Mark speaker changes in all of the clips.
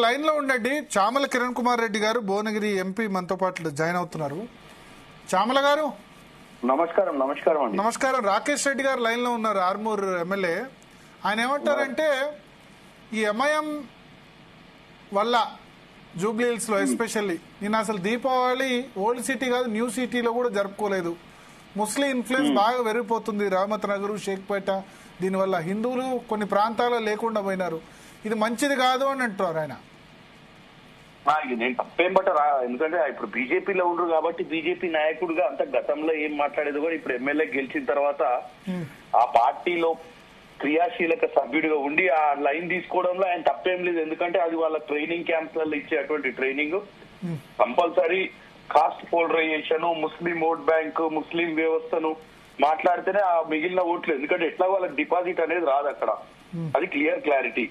Speaker 1: Line లో ఉండండి. చామల కిరణ్ కుమార్ రెడ్డి గారు భువనగిరి ఎంపీ మనతో పాటు జాయిన్ అవుతున్నారు. చామల గారు
Speaker 2: నమస్కారం. నమస్కారం అండి.
Speaker 1: నమస్కారం. రాకేష్ రెడ్డి గారు లైన్ లో ఉన్నారు, ఆర్మూర్ ఎమ్మెల్యే. ఆయన ఏమంటారంటే ఈ ఎంఐఎం వల్ల జూబ్లీ హిల్స్ లో ఎస్పెషల్లీ నేను అసలు దీపావళి ఓల్డ్ సిటీ కాదు న్యూ సిటీలో కూడా జరుపుకోలేదు. ముస్లిం ఇన్ఫ్లుయెన్స్ బాగా పెరిగిపోతుంది. రహమత్ నగర్, షేక్పేట, దీనివల్ల హిందువులు కొన్ని ప్రాంతాల్లో లేకుండా పోయినారు. ఇది మంచిది కాదు అని అంటున్నారు ఆయన.
Speaker 2: నేను తప్పేం బట్టరా, ఎందుకంటే ఇప్పుడు బీజేపీలో ఉండరు కాబట్టి బీజేపీ నాయకుడిగా అంత గతంలో ఏం మాట్లాడేది కూడా ఇప్పుడు ఎమ్మెల్యే గెలిచిన తర్వాత ఆ పార్టీలో క్రియాశీలక సభ్యుడిగా ఉండి ఆ లైన్ తీసుకోవడంలో ఆయన తప్పేం లేదు. ఎందుకంటే అది వాళ్ళ ట్రైనింగ్ క్యాంప్స్లలో ఇచ్చేటువంటి training. Compulsory caste polarisation, Muslim vote bank, Muslim వ్యవస్థను మాట్లాడితేనే ఆ మిగిలిన ఓట్లు, ఎందుకంటే ఎట్లా వాళ్ళకి డిపాజిట్ అనేది రాదు అక్కడ. అది క్లారిటీ.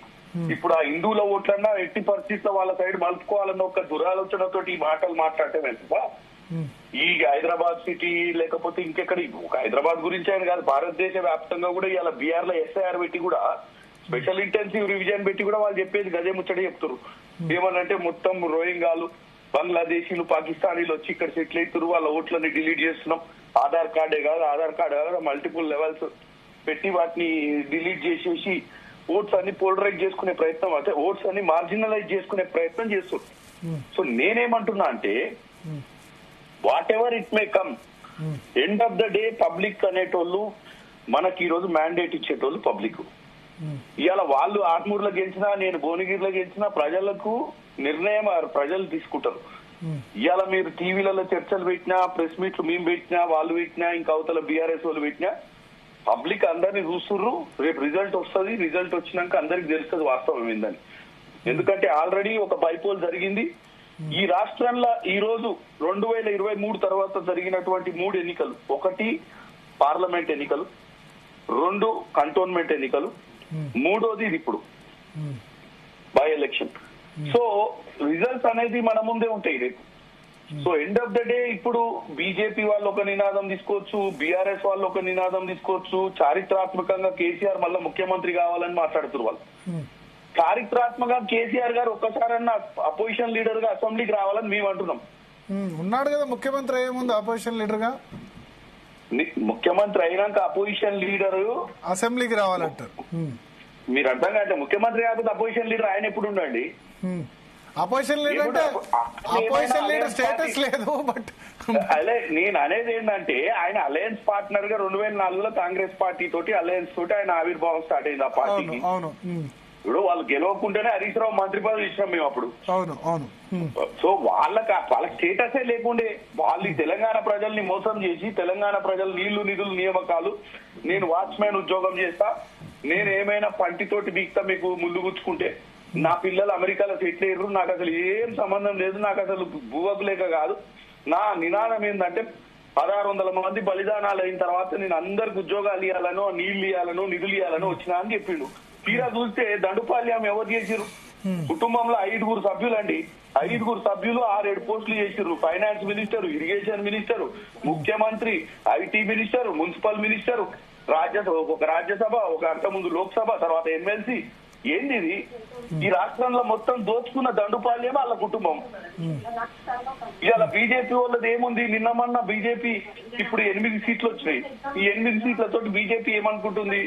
Speaker 2: ఇప్పుడు ఆ హిందువుల ఓట్లన్నా ఎట్టి పరిస్థితుల్లో వాళ్ళ సైడ్ మలుపుకోవాలన్న ఒక దురాలోచనతో ఈ మాటలు మాట్లాడటం వెళ్తుందా? ఈ హైదరాబాద్ సిటీ లేకపోతే ఇంకెక్కడ, ఒక హైదరాబాద్ గురించి ఆయన కాదు, భారతదేశ వ్యాప్తంగా కూడా ఇలా బీఆర్ లో ఎస్ఐఆర్ పెట్టి కూడా స్పెషల్ ఇంటెన్సివ్ రివిజన్ పెట్టి కూడా వాళ్ళు చెప్పేది గదే ముచ్చట చెప్తారు. ఏమనంటే మొత్తం రోహింగాలు, బంగ్లాదేశీలు, పాకిస్తానీలు వచ్చి ఇక్కడ సెటిల్ అవుతారు, వాళ్ళ ఓట్లని డిలీట్ చేస్తున్నాం. ఆధార్ కార్డే కాదు మల్టిపుల్ లెవెల్స్ పెట్టి వాటిని డిలీట్ చేసేసి ఓట్స్ అన్ని పోలరైజ్ చేసుకునే ప్రయత్నం, అంటే ఓట్స్ అన్ని మార్జినలైజ్ చేసుకునే ప్రయత్నం చేస్తుంది. సో నేనేమంటున్నా అంటే whatever it may come, end of the day public అనేటోళ్ళు మనకి ఈ రోజు మ్యాండేట్ ఇచ్చేటోళ్ళు పబ్లిక్. ఇవాళ వాళ్ళు ఆర్మూర్లో గెలిచినా, నేను భువనగిరిలో గెలిచినా ప్రజలకు నిర్ణయం ప్రజలు తీసుకుంటారు. ఇవాళ మీరు టీవీలలో చర్చలు పెట్టినా, ప్రెస్ మీట్లు మేము పెట్టినా, వాళ్ళు పెట్టినా, ఇంకా అవతల బీఆర్ఎస్ వాళ్ళు పెట్టినా, పబ్లిక్ అందరినీ చూస్తుర్రు. రేపు రిజల్ట్ వస్తుంది, రిజల్ట్ వచ్చినాక అందరికి తెలుస్తుంది వాస్తవం ఏందని. ఎందుకంటే ఆల్రెడీ ఒక బైపోల్ జరిగింది ఈ రాష్ట్రంలో. ఈ రోజు 2023 తర్వాత జరిగినటువంటి 3 ఎన్నికలు, 1 పార్లమెంట్ ఎన్నికలు, 2 కంటోన్మెంట్ ఎన్నికలు, 3వది ఇప్పుడు బై ఎలక్షన్. సో రిజల్ట్స్ అనేది మన ముందే ఉంటాయి రేపు. So end of the day ఇప్పుడు బీజేపీ వాళ్ళు ఒక నినాదం తీసుకోవచ్చు, బీఆర్ఎస్ వాళ్ళు ఒక నినాదం తీసుకోవచ్చు. చారిత్రాత్మకంగా కేసీఆర్ మళ్ళీ ముఖ్యమంత్రి కావాలని మాట్లాడుతున్నారు వాళ్ళు. చారిత్రాత్మకంగా కేసీఆర్ గారు ఒక్కసారన్నా అపోజిషన్ లీడర్ గా అసెంబ్లీకి రావాలని మేము అంటున్నాం.
Speaker 1: ఉన్నాడు కదా ముఖ్యమంత్రి, ఏముంది అపోజిషన్ లీడర్ గా?
Speaker 2: ముఖ్యమంత్రి అయినాక అపోజిషన్ లీడర్
Speaker 1: అసెంబ్లీకి రావాలంటారు.
Speaker 2: మీరు అర్థం కాదు, ముఖ్యమంత్రి కాకపోతే అపోజిషన్ లీడర్ ఆయన ఎప్పుడు ఉండండి?
Speaker 1: అపోజిషన్ లీడర్ అంటే అపోజిషన్ లీడర్ స్టేటస్ లేదు. బట్
Speaker 2: అదే నేను అనేది ఏంటంటే ఆయన అలయన్స్ పార్ట్నర్ గా 2004లో కాంగ్రెస్ పార్టీ తోటి అలయన్స్ తోటి ఆయన ఆవిర్భావం స్టార్ట్ అయింది ఆ పార్టీకి. ఇప్పుడు వాళ్ళు గెలవకుంటేనే హరీష్ రావు మంత్రి పదవి ఇచ్చినాం మేము అప్పుడు. సో వాళ్ళ స్టేటసే లేకుండే వాళ్ళు తెలంగాణ ప్రజల్ని మోసం చేసి, తెలంగాణ ప్రజలు నీళ్లు నిధులు నియామకాలు, నేను వాచ్మ్యాన్ ఉద్యోగం చేస్తా, నేను ఏమైనా పంటితోటి బీక్తా మీకు ముళ్ళు గుచ్చుకుంటే, నా పిల్లలు అమెరికాలో సెటిల్ అయ్యారు, నాకు అసలు ఏం సంబంధం లేదు, నాకు అసలు భూవకు లేక కాదు, నా నినాదం ఏంటంటే 1600 మంది బలిదానాలు అయిన తర్వాత నేను అందరికి ఉద్యోగాలు ఇవ్వాలనో, నీళ్లు ఇవ్వాలనో, నిధులు ఇవ్వాలనో వచ్చినా అని చెప్పిండు. తీరా చూస్తే దండుపాల్యం ఎవరు చేసిరు? కుటుంబంలో 5 సభ్యులండి, 5 సభ్యులు 6-7 పోస్టులు చేసిర్రు. ఫైనాన్స్ మినిస్టర్, ఇరిగేషన్ మినిస్టర్, ముఖ్యమంత్రి, ఐటీ మినిస్టర్, మున్సిపల్ మినిస్టర్, ఒక రాజ్యసభ, ఒక అంతకుముందు లోక్సభ, తర్వాత ఎమ్మెల్సీ. ఏంది ఇది? ఈ రాష్ట్రంలో మొత్తం దోచుకున్న దండుపాల్యం వాళ్ళ కుటుంబం. ఇవాళ బీజేపీ వాళ్ళది ఏముంది? నిన్నమన్నా బీజేపీ ఇప్పుడు 8 సీట్లు వచ్చినాయి. ఈ 8 సీట్లతో బీజేపీ ఏమనుకుంటుంది,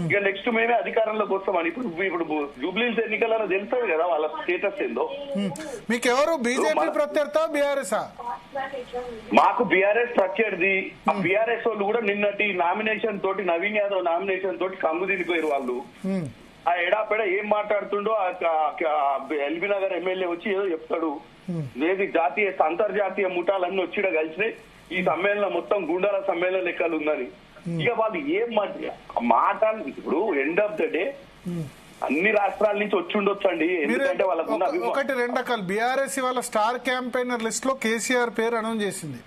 Speaker 2: ఇక నెక్స్ట్ మేమే అధికారంలోకి వస్తామని. ఇప్పుడు జూబ్లీ హిల్స్ ఎన్నికలలో తెలుస్తుంది కదా వాళ్ళ స్టేటస్ ఏందో.
Speaker 1: మీకెవరు బీజేపీ ప్రత్యర్థి బీఆర్ఎస్?
Speaker 2: మాకు బీఆర్ఎస్ ప్రత్యర్థి. ఆ బీఆర్ఎస్ వాళ్ళు కూడా నిన్నటి నామినేషన్ తోటి, నవీన్ యాదవ్ నామినేషన్ తోటి కంగు తినిపోయారు వాళ్ళు. ఆ ఎడాపెడ ఏం మాట్లాడుతుండో ఎల్బీ నగర్ ఎమ్మెల్యే వచ్చి ఏదో చెప్తాడు. లేదు జాతీయ అంతర్జాతీయ ముఠాలన్నీ వచ్చిడ కలిసినాయి, ఈ సమ్మేళనం మొత్తం గుండాల సమ్మేళన లెక్కలు ఉందని. ఇక వాళ్ళు ఏం మాటలు. ఇప్పుడు ఎండ్ ఆఫ్ ద డే అన్ని రాష్ట్రాల నుంచి వచ్చి ఉండొచ్చండి, ఎందుకంటే వాళ్ళకు
Speaker 1: 1-2 రకాలు. బీఆర్ఎస్ వాళ్ళ స్టార్ క్యాంపెయినర్ లిస్ట్ లో కేసీఆర్ పేరు అనౌన్స్ చేసింది.